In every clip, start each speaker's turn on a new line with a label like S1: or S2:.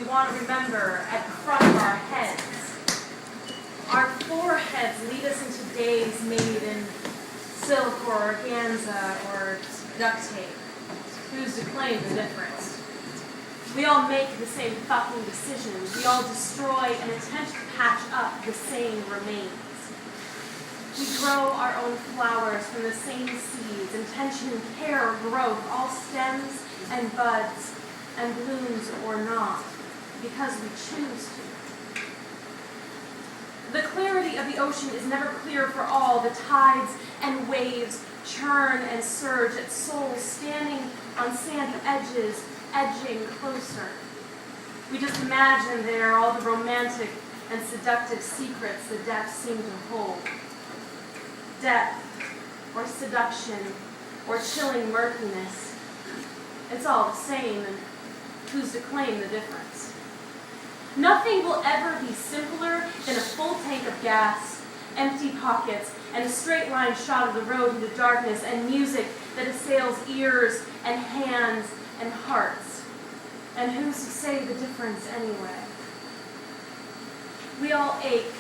S1: we want to remember at the front of our heads. Our foreheads lead us into days made in silk or organza or duct tape. Who's to claim the difference? We all make the same fucking decisions. We all destroy and attempt to patch up the same remains. We grow our own flowers from the same seeds, intention, care, growth, all stems and buds and blooms or not, because we choose to. The clarity of the ocean is never clear for all. The tides and waves churn and surge at souls standing on sandy edges, edging closer. We just imagine there all the romantic and seductive secrets the depths seem to hold. Depth, or seduction, or chilling murkiness. It's all the same, and who's to claim the difference? Nothing will ever be simpler than a full tank of gas, empty pockets, and a straight line shot of the road into darkness, and music that assails ears and hands and hearts. And who's to say the difference anyway? We all ache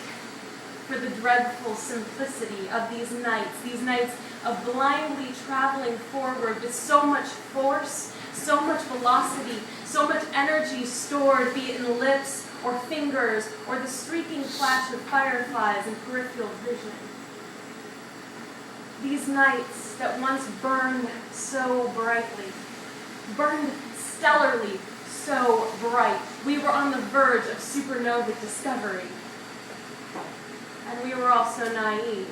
S1: for the dreadful simplicity of these nights of blindly traveling forward with so much force, so much velocity, so much energy stored, be it in lips or fingers or the streaking flash of fireflies in peripheral vision. These nights that once burned so brightly, burned stellarly so bright. We were on the verge of supernovae discovery. And we were also naive.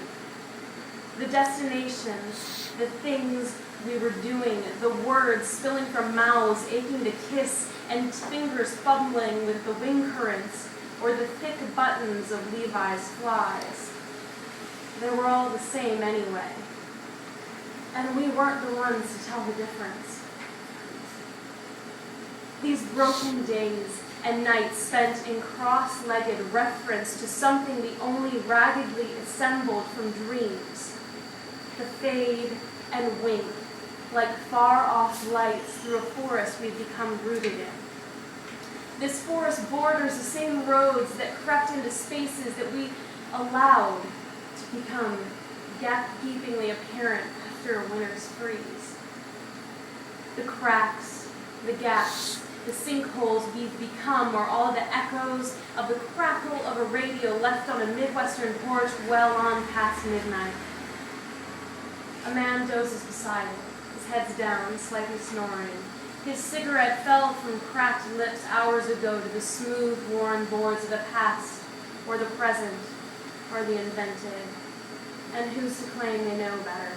S1: The destinations, the things we were doing, the words spilling from mouths aching to kiss, and fingers fumbling with the wing currents or the thick buttons of Levi's flies. They were all the same anyway. And we weren't the ones to tell the difference. These broken days and nights spent in cross-legged reference to something we only raggedly assembled from dreams, to fade and wink like far-off lights through a forest we've become rooted in. This forest borders the same roads that crept into spaces that we allowed to become gapingly apparent after a winter's freeze. The cracks, the gaps, the sinkholes we've become are all the echoes of the crackle of a radio left on a Midwestern porch well on past midnight. A man dozes beside it, his head's down, slightly snoring. His cigarette fell from cracked lips hours ago to the smooth, worn boards of the past, or the present, or the invented. And who's to claim they know better?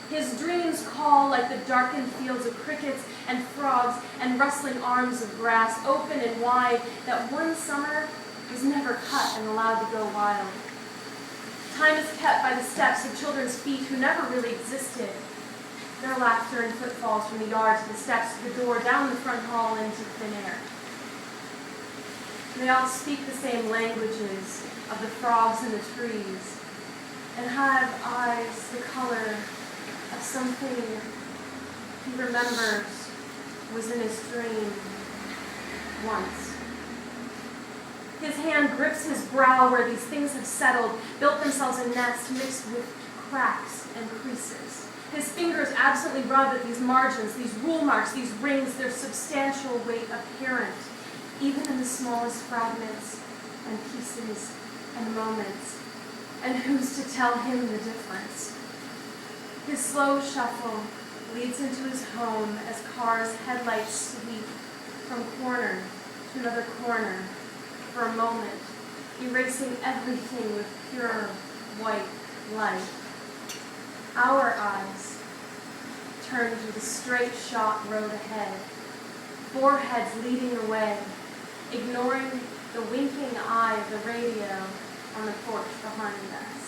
S1: His dreams call like the darkened fields of crickets and frogs and rustling arms of grass, open and wide, that one summer was never cut and allowed to go wild. Time is kept by the steps of children's feet who never really existed. Their laughter and footfalls from the yard to the steps to the door, down the front hall into thin air. They all speak the same languages of the frogs in the trees and have eyes the color of something he remembers was in his dream once. His hand grips his brow where these things have settled, built themselves a nest mixed with cracks and creases. His fingers absently rub at these margins, these rule marks, these rings, their substantial weight apparent, even in the smallest fragments and pieces and moments. And who's to tell him the difference? His slow shuffle leads into his home as cars' headlights sweep from corner to another corner for a moment, erasing everything with pure white light. Our eyes turn to the straight-shot road ahead, foreheads leading the way, ignoring the winking eye of the radio on the porch behind us.